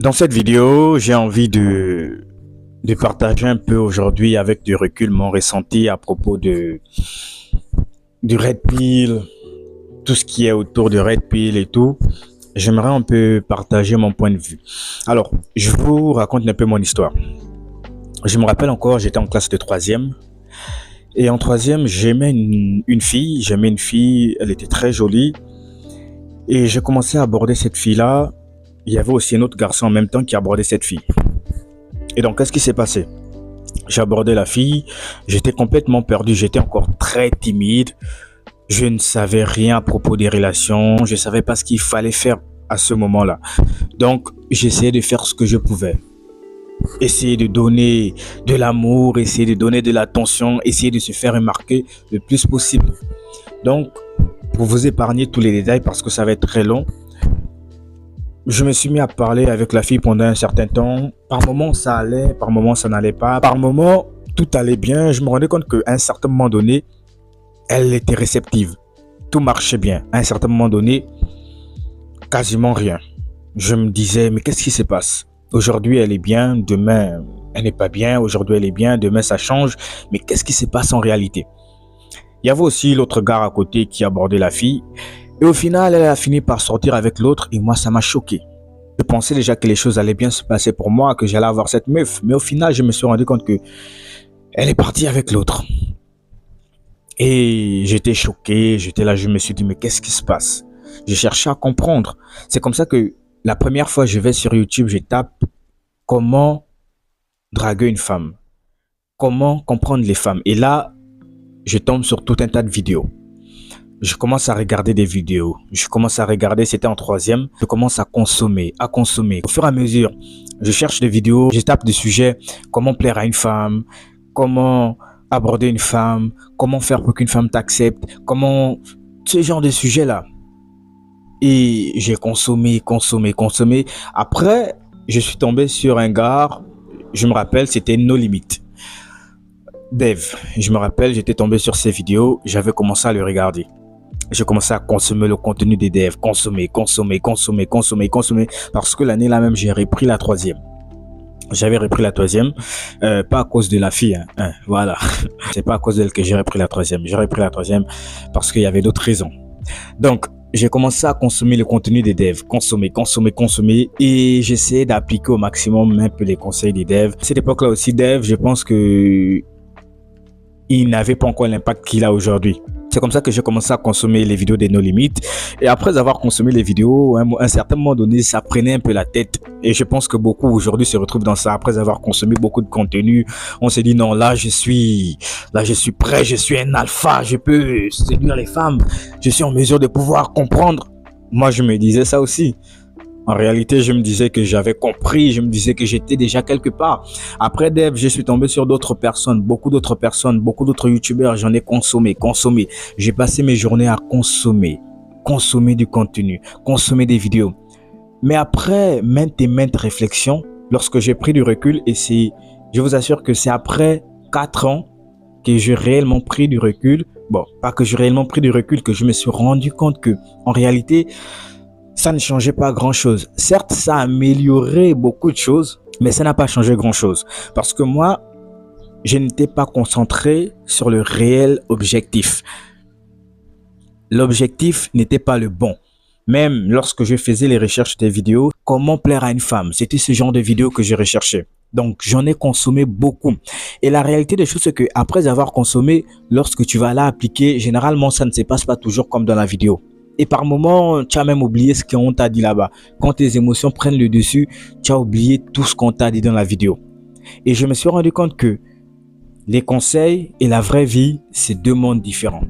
Dans cette vidéo, j'ai envie de partager un peu aujourd'hui avec du recul mon ressenti à propos du Red Pill, tout ce qui est autour du Red Pill et tout. J'aimerais un peu partager mon point de vue. Alors, je vous raconte un peu mon histoire. Je me rappelle encore, j'étais en classe de troisième. Et en troisième, j'aimais une fille, elle était très jolie. Et j'ai commencé à aborder cette fille-là. Il y avait aussi un autre garçon en même temps qui abordait cette fille. Et donc, qu'est-ce qui s'est passé? J'ai abordé la fille, j'étais complètement perdu, j'étais encore très timide. Je ne savais rien à propos des relations, je ne savais pas ce qu'il fallait faire à ce moment-là. Donc, j'essayais de faire ce que je pouvais. Essayer de donner de l'amour, essayer de donner de l'attention, essayer de se faire remarquer le plus possible. Donc, pour vous épargner tous les détails parce que ça va être très long, je me suis mis à parler avec la fille pendant un certain temps. Par moments, ça allait, par moments, ça n'allait pas. Par moments, tout allait bien. Je me rendais compte qu'à un certain moment donné, elle était réceptive. Tout marchait bien. À un certain moment donné, quasiment rien. Je me disais, mais qu'est-ce qui se passe? Aujourd'hui, elle est bien. Demain, elle n'est pas bien. Aujourd'hui, elle est bien. Demain, ça change. Mais qu'est-ce qui se passe en réalité? Il y avait aussi l'autre gars à côté qui abordait la fille. Et au final, elle a fini par sortir avec l'autre et moi, ça m'a choqué. Je pensais déjà que les choses allaient bien se passer pour moi, que j'allais avoir cette meuf. Mais au final, je me suis rendu compte que elle est partie avec l'autre. Et j'étais choqué, j'étais là, je me suis dit, mais qu'est-ce qui se passe? J'ai cherché à comprendre. C'est comme ça que la première fois, je vais sur YouTube, je tape comment draguer une femme. Comment comprendre les femmes. Et là, je tombe sur tout un tas de vidéos. Je commence à regarder des vidéos. Je commence à regarder, c'était en troisième. Je commence à consommer. Au fur et à mesure, je cherche des vidéos, je tape des sujets. Comment plaire à une femme? Comment aborder une femme? Comment faire pour qu'une femme t'accepte? Comment... Ce genre de sujets-là. Et j'ai consommé. Après, je suis tombé sur un gars, je me rappelle, c'était No Limit. Dev. Je me rappelle, j'étais tombé sur ses vidéos, j'avais commencé à le regarder. J'ai commencé à consommer le contenu des devs, consommer, parce que l'année là même, j'ai repris la troisième. J'avais repris la troisième, pas à cause de la fille, voilà. C'est pas à cause d'elle que j'ai repris la troisième. J'ai repris la troisième parce qu'il y avait d'autres raisons. Donc, j'ai commencé à consommer le contenu des devs, consommer, et j'essayais d'appliquer au maximum un peu les conseils des devs. À cette époque-là aussi, dev, je pense que il n'avait pas encore l'impact qu'il a aujourd'hui. C'est comme ça que j'ai commencé à consommer les vidéos des No Limit. Et après avoir consommé les vidéos, à un certain moment donné, ça prenait un peu la tête. Et je pense que beaucoup aujourd'hui se retrouvent dans ça. Après avoir consommé beaucoup de contenu, on s'est dit non, là je suis prêt, je suis un alpha, je peux séduire les femmes. Je suis en mesure de pouvoir comprendre. Moi, je me disais ça aussi. En réalité, je me disais que j'avais compris, je me disais que j'étais déjà quelque part. Après Dev, je suis tombé sur d'autres personnes, beaucoup d'autres youtubeurs, j'en ai consommé. J'ai passé mes journées à consommer du contenu, consommer des vidéos. Mais après maintes et maintes réflexions, lorsque j'ai pris du recul, et je vous assure que c'est après 4 ans que j'ai réellement pris du recul. Bon, pas que j'ai réellement pris du recul, que je me suis rendu compte que, en réalité, ça ne changeait pas grand-chose. Certes, ça a amélioré beaucoup de choses, mais ça n'a pas changé grand-chose. Parce que moi, je n'étais pas concentré sur le réel objectif. L'objectif n'était pas le bon. Même lorsque je faisais les recherches des vidéos, comment plaire à une femme, c'était ce genre de vidéos que je recherchais. Donc, j'en ai consommé beaucoup. Et la réalité des choses, c'est que après avoir consommé, lorsque tu vas là appliquer, généralement, ça ne se passe pas toujours comme dans la vidéo. Et par moments, tu as même oublié ce qu'on t'a dit là-bas. Quand tes émotions prennent le dessus, tu as oublié tout ce qu'on t'a dit dans la vidéo. Et je me suis rendu compte que les conseils et la vraie vie, c'est deux mondes différents.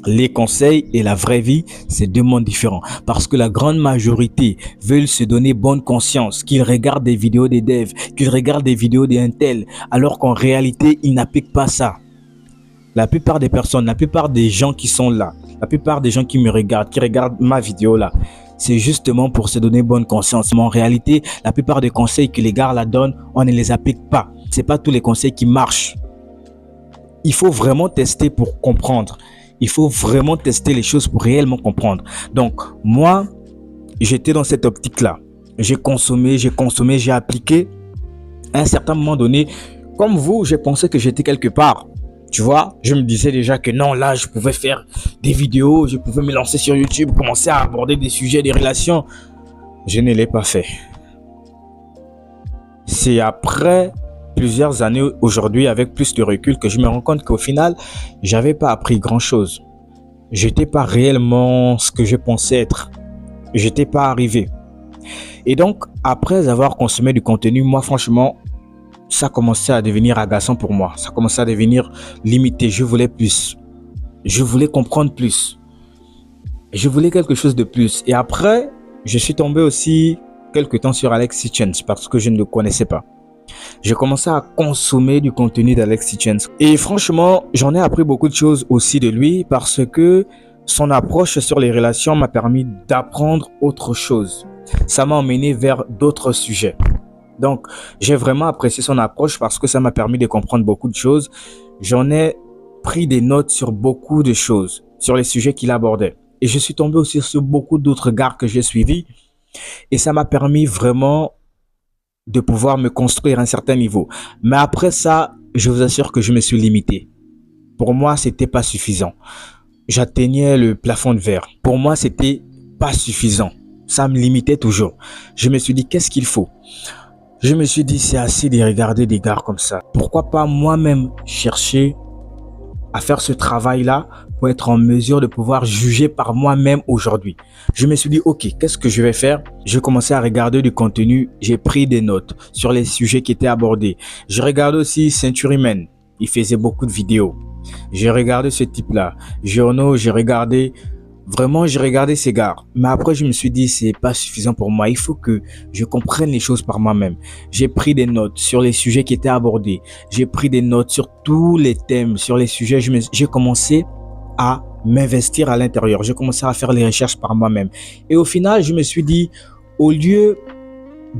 Les conseils et la vraie vie, c'est deux mondes différents. Parce que la grande majorité veulent se donner bonne conscience, qu'ils regardent des vidéos des devs, qu'ils regardent des vidéos des intel, alors qu'en réalité, ils n'appliquent pas ça. La plupart des personnes, la plupart des gens qui sont là, la plupart des gens qui me regardent, qui regardent ma vidéo là, c'est justement pour se donner bonne conscience. Mais en réalité, la plupart des conseils que les gars là donnent, on ne les applique pas. C'est pas tous les conseils qui marchent. Il faut vraiment tester pour comprendre. Il faut vraiment tester les choses pour réellement comprendre. Donc, moi, j'étais dans cette optique-là. j'ai appliqué. À un certain moment donné, comme vous, j'ai pensé que j'étais quelque part. Tu vois, je me disais déjà que non, là, je pouvais faire des vidéos, je pouvais me lancer sur YouTube, commencer à aborder des sujets, des relations. Je ne l'ai pas fait. C'est après plusieurs années aujourd'hui, avec plus de recul, que je me rends compte qu'au final, j'avais pas appris grand-chose. J'étais pas réellement ce que je pensais être. J'étais pas arrivé. Et donc, après avoir consommé du contenu, moi, franchement, ça commençait à devenir agaçant pour moi. Ça commençait à devenir limité. Je voulais plus. Je voulais comprendre plus. Je voulais quelque chose de plus. Et après, je suis tombé aussi quelque temps sur Alex Hitchens parce que je ne le connaissais pas. J'ai commencé à consommer du contenu d'Alex Hitchens. Et franchement, j'en ai appris beaucoup de choses aussi de lui parce que son approche sur les relations m'a permis d'apprendre autre chose. Ça m'a emmené vers d'autres sujets. Donc, j'ai vraiment apprécié son approche parce que ça m'a permis de comprendre beaucoup de choses. J'en ai pris des notes sur beaucoup de choses, sur les sujets qu'il abordait. Et je suis tombé aussi sur beaucoup d'autres gars que j'ai suivis. Et ça m'a permis vraiment de pouvoir me construire à un certain niveau. Mais après ça, je vous assure que je me suis limité. Pour moi, c'était pas suffisant. J'atteignais le plafond de verre. Pour moi, c'était pas suffisant. Ça me limitait toujours. Je me suis dit, qu'est-ce qu'il faut? Je me suis dit, c'est assez de regarder des gars comme ça. Pourquoi pas moi-même chercher à faire ce travail-là pour être en mesure de pouvoir juger par moi-même aujourd'hui. Je me suis dit, ok, qu'est-ce que je vais faire? J'ai commencé à regarder du contenu, j'ai pris des notes sur les sujets qui étaient abordés. Je regardais aussi Centuryman, il faisait beaucoup de vidéos. J'ai regardé ce type-là. Journaux, j'ai regardé ces gars. Mais après, je me suis dit, c'est pas suffisant pour moi. Il faut que je comprenne les choses par moi-même. J'ai pris des notes sur les sujets qui étaient abordés. J'ai pris des notes sur tous les thèmes, sur les sujets. J'ai commencé à m'investir à l'intérieur. J'ai commencé à faire les recherches par moi-même. Et au final, je me suis dit, au lieu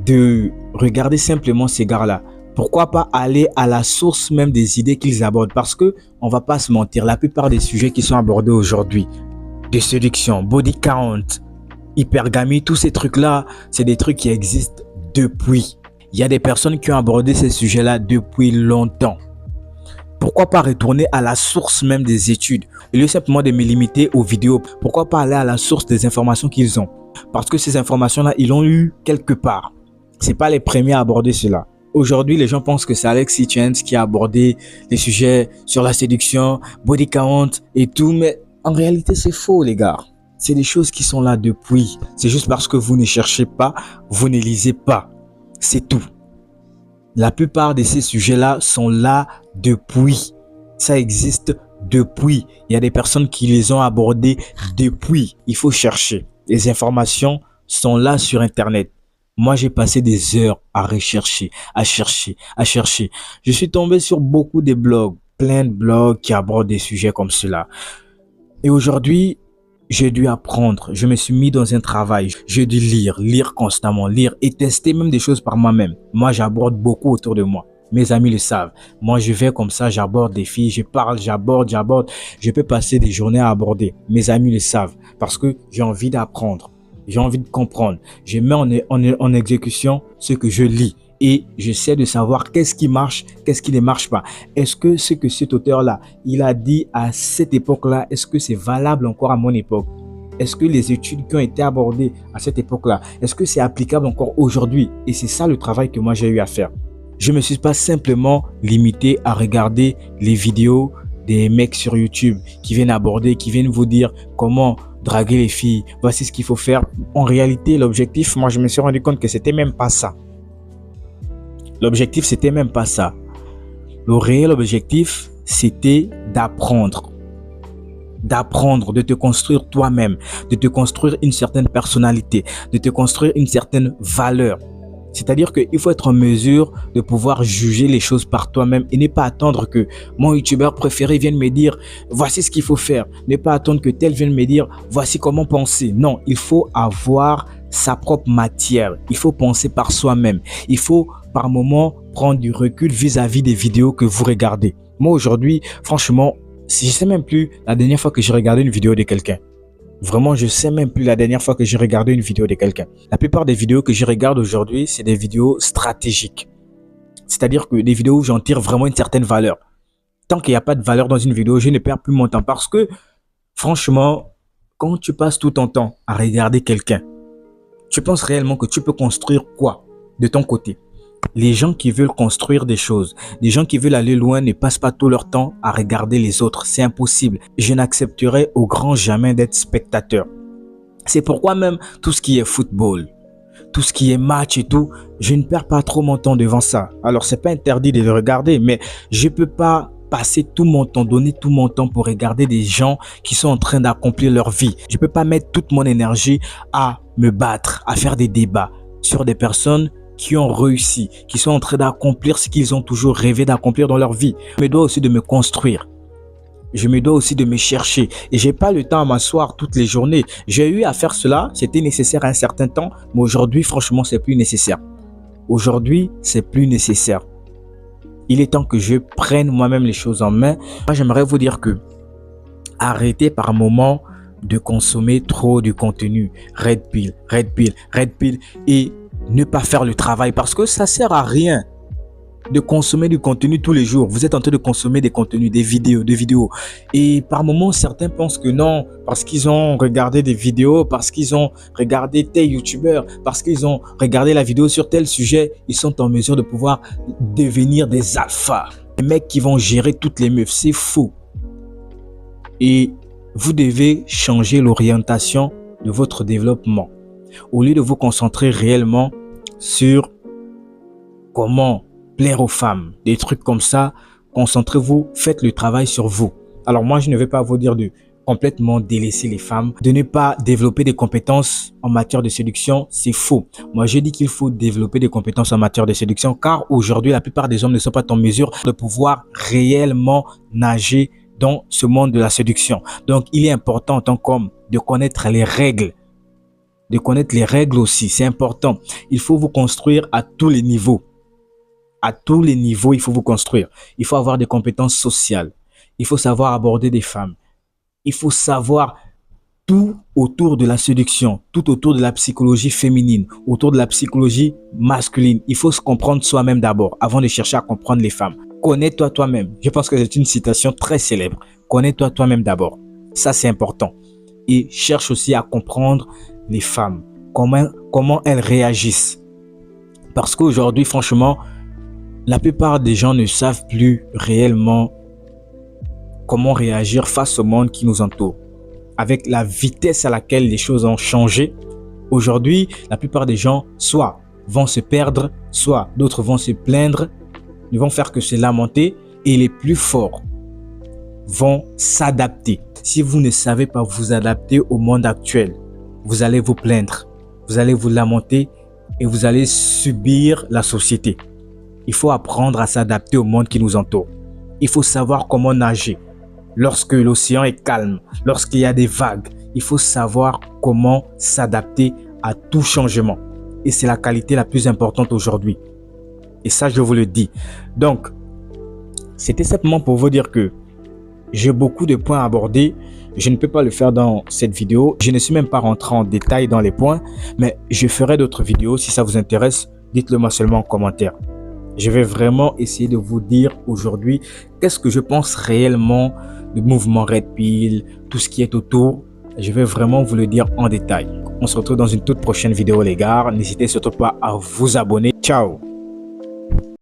de regarder simplement ces gars-là, pourquoi pas aller à la source même des idées qu'ils abordent? Parce que, on va pas se mentir, la plupart des sujets qui sont abordés aujourd'hui, de séduction, body count, hypergamie, tous ces trucs-là, c'est des trucs qui existent depuis. Il y a des personnes qui ont abordé ces sujets-là depuis longtemps. Pourquoi pas retourner à la source même des études? Au lieu simplement de me limiter aux vidéos, pourquoi pas aller à la source des informations qu'ils ont? Parce que ces informations-là, ils l'ont eu quelque part. C'est pas les premiers à aborder cela. Aujourd'hui, les gens pensent que c'est Alex Hitchens qui a abordé les sujets sur la séduction, body count et tout, mais en réalité, c'est faux, les gars. C'est des choses qui sont là depuis. C'est juste parce que vous ne cherchez pas, vous ne lisez pas. C'est tout. La plupart de ces sujets-là sont là depuis. Ça existe depuis. Il y a des personnes qui les ont abordés depuis. Il faut chercher. Les informations sont là sur Internet. Moi, j'ai passé des heures à rechercher, à chercher. Je suis tombé sur beaucoup de blogs, plein de blogs qui abordent des sujets comme cela. Et aujourd'hui, j'ai dû apprendre. Je me suis mis dans un travail. J'ai dû lire constamment, lire et tester même des choses par moi-même. Moi, j'aborde beaucoup autour de moi. Mes amis le savent. Moi, je vais comme ça, j'aborde des filles, je parle, j'aborde. Je peux passer des journées à aborder. Mes amis le savent parce que j'ai envie d'apprendre. J'ai envie de comprendre. Je mets en exécution ce que je lis. Et j'essaie de savoir qu'est-ce qui marche, qu'est-ce qui ne marche pas. Est-ce que ce que cet auteur-là, il a dit à cette époque-là, est-ce que c'est valable encore à mon époque? Est-ce que les études qui ont été abordées à cette époque-là, est-ce que c'est applicable encore aujourd'hui? Et c'est ça le travail que moi j'ai eu à faire. Je me suis pas simplement limité à regarder les vidéos des mecs sur YouTube qui viennent aborder, qui viennent vous dire comment draguer les filles. Voici ce qu'il faut faire. En réalité, l'objectif, moi je me suis rendu compte que c'était même pas ça. L'objectif, c'était même pas ça. Le réel objectif, c'était d'apprendre. D'apprendre, de te construire toi-même, de te construire une certaine personnalité, de te construire une certaine valeur. C'est-à-dire qu'il faut être en mesure de pouvoir juger les choses par toi-même et ne pas attendre que mon youtubeur préféré vienne me dire voici ce qu'il faut faire. Ne pas attendre que tel vienne me dire voici comment penser. Non, il faut avoir sa propre matière. Il faut penser par soi-même. Il faut par moment prendre du recul vis-à-vis des vidéos que vous regardez. Moi aujourd'hui, franchement, je ne sais même plus la dernière fois que j'ai regardé une vidéo de quelqu'un. Vraiment, je sais même plus la dernière fois que j'ai regardé une vidéo de quelqu'un. La plupart des vidéos que je regarde aujourd'hui, c'est des vidéos stratégiques. C'est-à-dire que des vidéos où j'en tire vraiment une certaine valeur. Tant qu'il n'y a pas de valeur dans une vidéo, je ne perds plus mon temps. Parce que, franchement, quand tu passes tout ton temps à regarder quelqu'un, tu penses réellement que tu peux construire quoi de ton côté? Les gens qui veulent construire des choses, les gens qui veulent aller loin ne passent pas tout leur temps à regarder les autres. C'est impossible. Je n'accepterai au grand jamais d'être spectateur. C'est pourquoi même tout ce qui est football, tout ce qui est match et tout, je ne perds pas trop mon temps devant ça. Alors, c'est pas interdit de le regarder, mais je peux pas passer tout mon temps, donner tout mon temps pour regarder des gens qui sont en train d'accomplir leur vie. Je peux pas mettre toute mon énergie à me battre, à faire des débats sur des personnes qui ont réussi, qui sont en train d'accomplir ce qu'ils ont toujours rêvé d'accomplir dans leur vie. Je me dois aussi de me construire. Je me dois aussi de me chercher. Et j'ai pas le temps à m'asseoir toutes les journées. J'ai eu à faire cela, c'était nécessaire à un certain temps, mais aujourd'hui, franchement, c'est plus nécessaire. Aujourd'hui, c'est plus nécessaire. Il est temps que je prenne moi-même les choses en main. Moi, j'aimerais vous dire que arrêtez par moment de consommer trop de contenu. Red pill, red pill, red pill et ne pas faire le travail parce que ça sert à rien de consommer du contenu tous les jours. Vous êtes en train de consommer des contenus, des vidéos. Et par moments, certains pensent que non, parce qu'ils ont regardé des vidéos, parce qu'ils ont regardé tel youtubeur, parce qu'ils ont regardé la vidéo sur tel sujet, ils sont en mesure de pouvoir devenir des alphas. Les mecs qui vont gérer toutes les meufs, c'est faux. Et vous devez changer l'orientation de votre développement. Au lieu de vous concentrer réellement sur comment plaire aux femmes, des trucs comme ça, concentrez-vous, faites le travail sur vous. Alors moi, je ne vais pas vous dire de complètement délaisser les femmes, de ne pas développer des compétences en matière de séduction, c'est faux. Moi, je dis qu'il faut développer des compétences en matière de séduction car aujourd'hui, la plupart des hommes ne sont pas en mesure de pouvoir réellement nager dans ce monde de la séduction. Donc, il est important en tant qu'homme de connaître les règles. De connaître les règles aussi, c'est important. Il faut vous construire à tous les niveaux. À tous les niveaux, il faut vous construire. Il faut avoir des compétences sociales. Il faut savoir aborder des femmes. Il faut savoir tout autour de la séduction, tout autour de la psychologie féminine, autour de la psychologie masculine. Il faut se comprendre soi-même d'abord, avant de chercher à comprendre les femmes. Connais-toi toi-même. Je pense que c'est une citation très célèbre. Connais-toi toi-même d'abord. Ça, c'est important. Et cherche aussi à comprendre les femmes. Comment elles réagissent. Parce qu'aujourd'hui, franchement, la plupart des gens ne savent plus réellement comment réagir face au monde qui nous entoure. Avec la vitesse à laquelle les choses ont changé, aujourd'hui, la plupart des gens soit vont se perdre, soit d'autres vont se plaindre, ne vont faire que se lamenter et les plus forts vont s'adapter. Si vous ne savez pas vous adapter au monde actuel, vous allez vous plaindre, vous allez vous lamenter et vous allez subir la société. Il faut apprendre à s'adapter au monde qui nous entoure. Il faut savoir comment nager. Lorsque l'océan est calme, lorsqu'il y a des vagues, il faut savoir comment s'adapter à tout changement. Et c'est la qualité la plus importante aujourd'hui. Et ça, je vous le dis. Donc, c'était simplement pour vous dire que j'ai beaucoup de points à aborder. Je ne peux pas le faire dans cette vidéo. Je ne suis même pas rentré en détail dans les points, mais je ferai d'autres vidéos. Si ça vous intéresse, dites-le moi seulement en commentaire. Je vais vraiment essayer de vous dire aujourd'hui qu'est-ce que je pense réellement du mouvement Red Pill, tout ce qui est autour. Je vais vraiment vous le dire en détail. On se retrouve dans une toute prochaine vidéo les gars. N'hésitez surtout pas à vous abonner. Ciao!